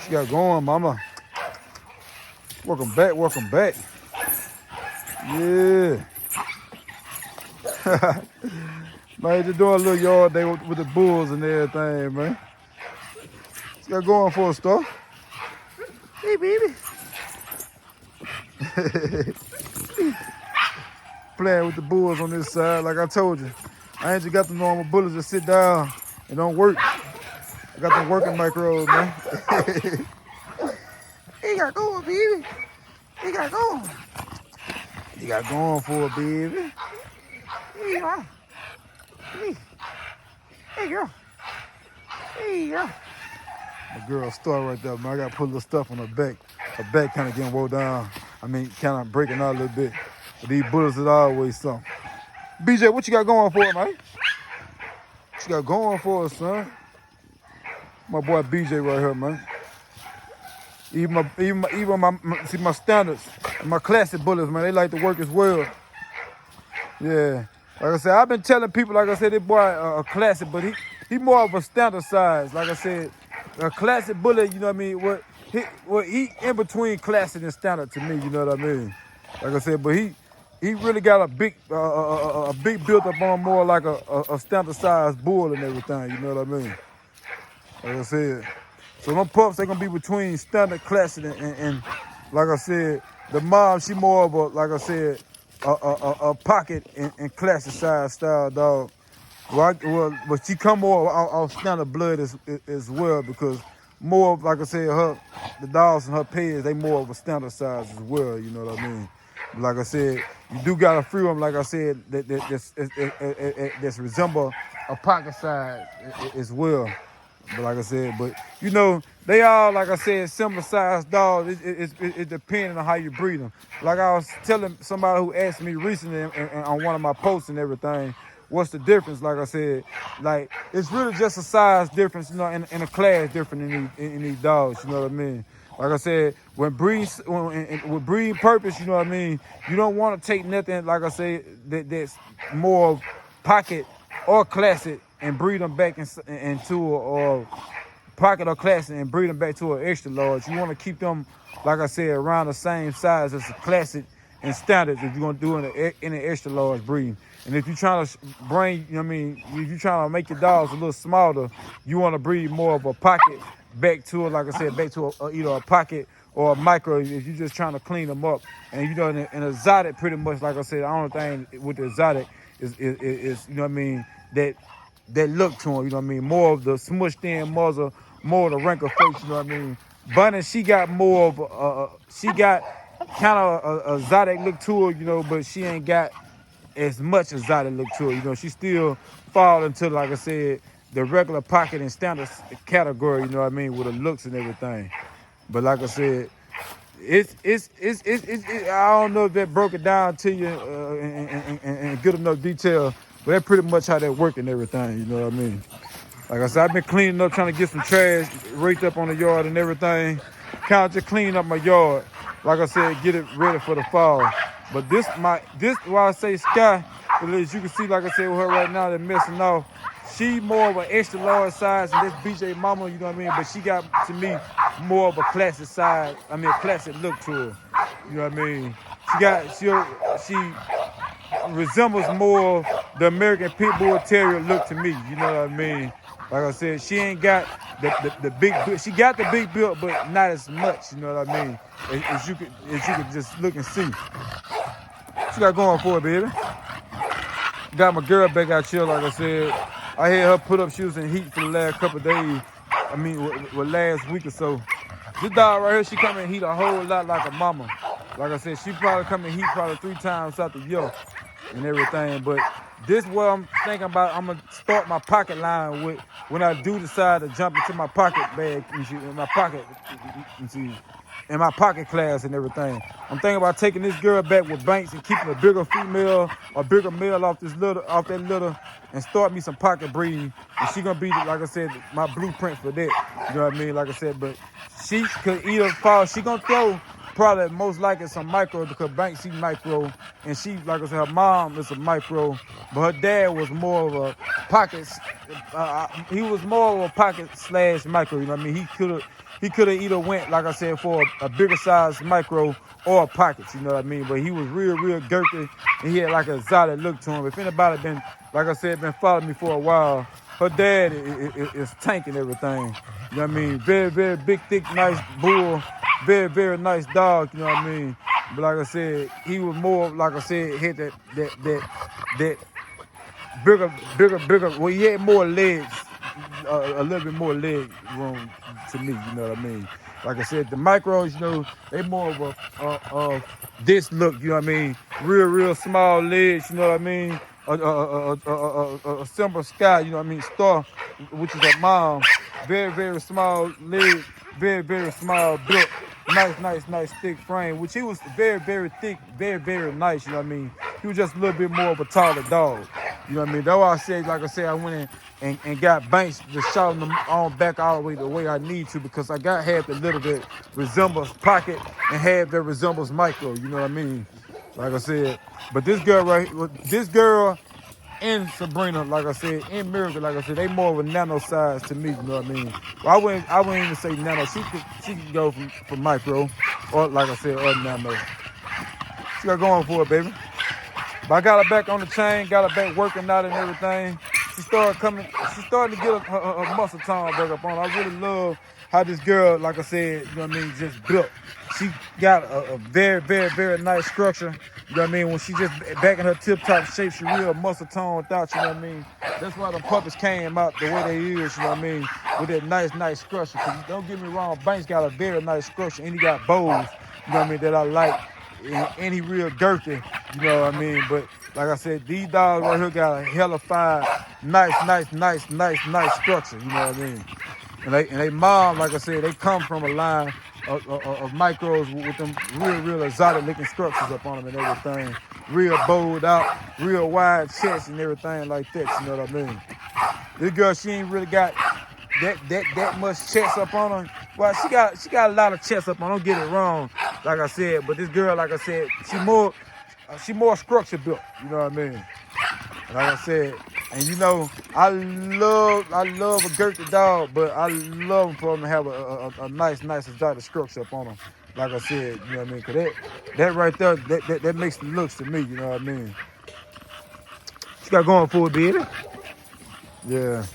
What you got going, mama? Welcome back, welcome back. Yeah. Man, just doing a little yard day with the bulls and everything, man. What you got going for a star? Hey, baby. Playing with the bulls on this side, like I told you. I ain't just got the normal bullets that sit down and don't work. I got them working micros, man. He got going, baby. He got going. He got going for it, baby. Here you are. Hey, girl. Hey, girl. The girl star right there, man. I got to put a little stuff on her back. Her back kind of getting wore down. I mean, kind of breaking out a little bit. But these bullets is always something. BJ, what you got going for it, man? What you got going for it, son? My boy BJ right here, man. Even my standards, my classic bullets, man, they like to work as well. Yeah. Like I said, I've been telling people, like I said, this boy a classic, but he more of a standard size. Like I said, a classic bullet, you know what I mean? What he in between classic and standard to me, you know what I mean? Like I said, but he really got a big built up on more like a standard size bull and everything, you know what I mean? Like I said. So them pups, they gonna be between standard, classic, and like I said, the mom, she more of a, like I said, a pocket and classic size style dog. But she come more off standard blood as well, because more of, like I said, the dogs and her pets, they more of a standard size as well, you know what I mean? But like I said, you do got a few of them, like I said, that's resemble a pocket size as well. But like I said, but you know, they all, like I said, similar sized dogs. It depends on how you breed them. Like I was telling somebody who asked me recently and on one of my posts and everything, what's the difference? Like I said, like it's really just a size difference, you know, and a class difference in these dogs. You know what I mean? Like I said, with breeding purpose, you know what I mean. You don't want to take nothing, like I said, that's more of pocket or classic and breed them back into a pocket or classic and breed them back to an extra large. You want to keep them, like I said, around the same size as a classic and standards if you're going to do in an extra large breed. And if you're trying to bring, you know what I mean, if you're trying to make your dogs a little smaller, you want to breed more of a pocket back to it, like I said, back to either a pocket or a micro if you're just trying to clean them up. And you know, in exotic, pretty much, like I said, the only thing with the exotic is you know what I mean, that look to him, you know what I mean? More of the smushed in muzzle, more of the wrinkled face, you know what I mean? Bunny, she got more of she got kind of a exotic look to her, you know, but she ain't got as much exotic look to her, you know. She still fall into, like I said, the regular pocket and standard category, you know what I mean, with the looks and everything. But like I said, it's I don't know if that broke it down to you in good enough detail, but that's pretty much how that work and everything, you know what I mean? Like I said, I've been cleaning up, trying to get some trash raked up on the yard and everything. Kind of just cleaning up my yard. Like I said, get it ready for the fall. But this why I say Sky, because you can see, like I said, with her right now, they're messing off. She more of an extra large size, and this BJ Mama, you know what I mean? But she got, to me, more of a classic size, a classic look to her. You know what I mean? She resembles more the American Pit Bull Terrier look to me, you know what I mean? Like I said, she ain't got the big build. She got the big build, but not as much, you know what I mean? As you could just look and see. What you got going for it, baby? Got my girl back out here, like I said. I had her put up, she was in heat for the last couple of days. I mean, with last week or so. This dog right here, she come in heat a whole lot like a mama. Like I said, she probably come in heat probably 3 times out the year and everything. But this is what I'm thinking about. I'm going to start my pocket line with when I do decide to jump into my pocket bag, in my pocket, in my pocket class and everything. I'm thinking about taking this girl back with Banks and keeping a bigger female or bigger male off that litter and start me some pocket breeding. And she gonna be, like I said, my blueprint for that. You know what I mean? Like I said, but she could either fall. She gonna throw probably most likely some micro, because Banks, she micro, and she, like I said, her mom is a micro, but her dad was more of a pockets he was more of a pocket slash micro. You know what I mean? He could have either went, like I said, for a bigger size micro or a pocket. You know what I mean? But he was real girthy, and he had like a exotic look to him. If anybody been, like I said, been following me for a while, her dad is tanking everything. You know what I mean? Very big, thick, nice bull. Very nice dog. You know what I mean? But like I said, he was more, like I said, had that bigger. Well, he had more legs, a little bit more leg room to me. You know what I mean? Like I said, the micros, you know, they more of this look. You know what I mean? Real small legs. You know what I mean? A simple sky. You know what I mean? Star, which is a mom. Very small leg. Very small built. Nice thick frame, which he was very thick, very nice, you know what I mean? He was just a little bit more of a taller dog. You know what I mean? That's why I said, like I said, I went in and got Banks to shot them on back all the way I need to, because I had the little bit resembles pocket and had that resembles micro, you know what I mean? Like I said, but this girl and Sabrina, like I said, and Miracle, like I said, they more of a nano size to me, you know what I mean? Well, I wouldn't even say nano. She could go from micro, or like I said, or nano. She got going for it, baby. But I got her back on the chain, got her back working out and everything. She started to get her muscle tone back up on. I really love how this girl, like I said, you know what I mean, just built. She got a very nice structure. You know what I mean? When she just back in her tip-top shape, she real muscle tone without, you know what I mean? That's why the puppies came out the way they is, you know what I mean? With that nice structure. Because don't get me wrong, Banks got a very nice structure, and he got bows, you know what I mean, that I like. And he real girthy, you know what I mean? But like I said, these dogs right here got a hella fine, nice structure, you know what I mean? And they mom, like I said, they come from a line of micros with them real exotic looking structures up on them and everything. Real bowed out, real wide chest and everything like that, you know what I mean? This girl, she ain't really got that much chest up on her. Well, she got a lot of chest up on her, don't get it wrong, like I said. But this girl, like I said, she more structure built, you know what I mean? Like I said, and you know, I love a girthy dog, but I love for them to have a nice exotic structure up on them. Like I said, you know what I mean? Cause that right there, that makes the looks to me, you know what I mean? She got going for it, baby. Yeah.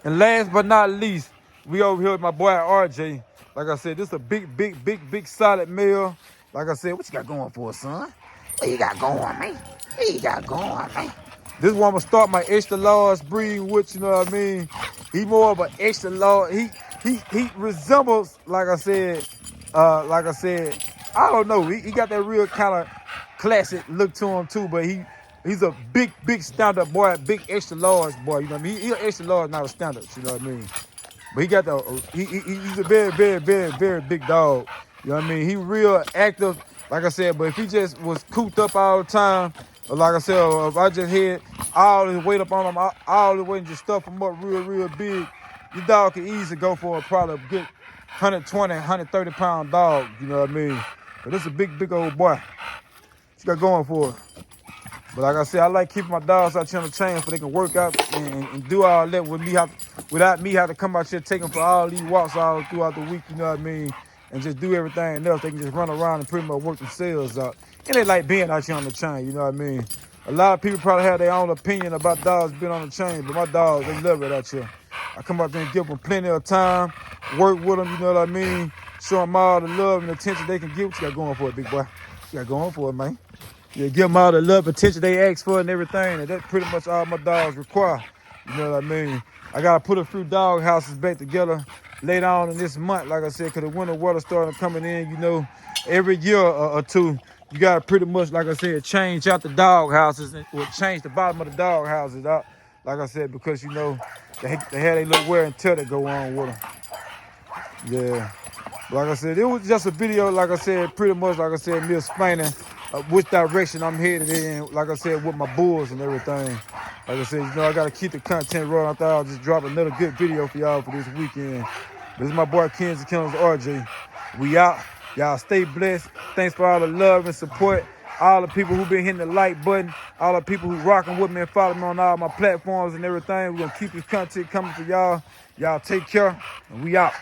And last but not least, we over here with my boy RJ. Like I said, this is a big solid male. Like I said, what you got going for it, son? What you got going, man? What you got going, man? This one I'm gonna start my extra large breed with, you know what I mean? He more of an extra large. He resembles, like I said, I don't know. He got that real kind of classic look to him too, but he's a big stand-up boy, big extra large boy. You know what I mean? He's an extra large, not a stand-up. You know what I mean? But he got he's a very big dog. You know what I mean? He real active, like I said. But if he just was cooped up all the time, or like I said, or if I just had all his weight up on him, all the weight and just stuff him up real big, your dog can easily go for probably a good 120, 130 pound dog. You know what I mean? But this is a big old boy. She got going for it. But like I said, I like keeping my dogs out here on the chain so they can work out and do all that without me having to come out here take them for all these walks all throughout the week, you know what I mean? And just do everything else. They can just run around and pretty much work themselves out. And they like being out here on the chain, you know what I mean? A lot of people probably have their own opinion about dogs being on the chain, but my dogs, they love it out here. I come out there and give them plenty of time, work with them, you know what I mean? Show them all the love and attention they can get. What you got going for it, big boy? You got going for it, man. Yeah, give them all the love, attention they ask for and everything, and that's pretty much all my dogs require. You know what I mean? I got to put a few dog houses back together later on in this month, like I said, because the winter weather starting coming in, you know, every year or two, you got to pretty much, like I said, change out the dog houses, or change the bottom of the dog houses out, like I said, because, you know, they had a little wear and tear that go on with them. Yeah. Like I said, it was just a video, like I said, pretty much, like I said, me explaining which direction I'm headed in, like I said, with my bulls and everything. Like I said, you know, I got to keep the content rolling. I thought I'll just drop another good video for y'all for this weekend. This is my boy, Kansas Kennels RJ. We out. Y'all stay blessed. Thanks for all the love and support. all the people who been hitting the like button, all the people who rocking with me and following me on all my platforms and everything. We're gonna keep this content coming for y'all. Y'all take care, and we out.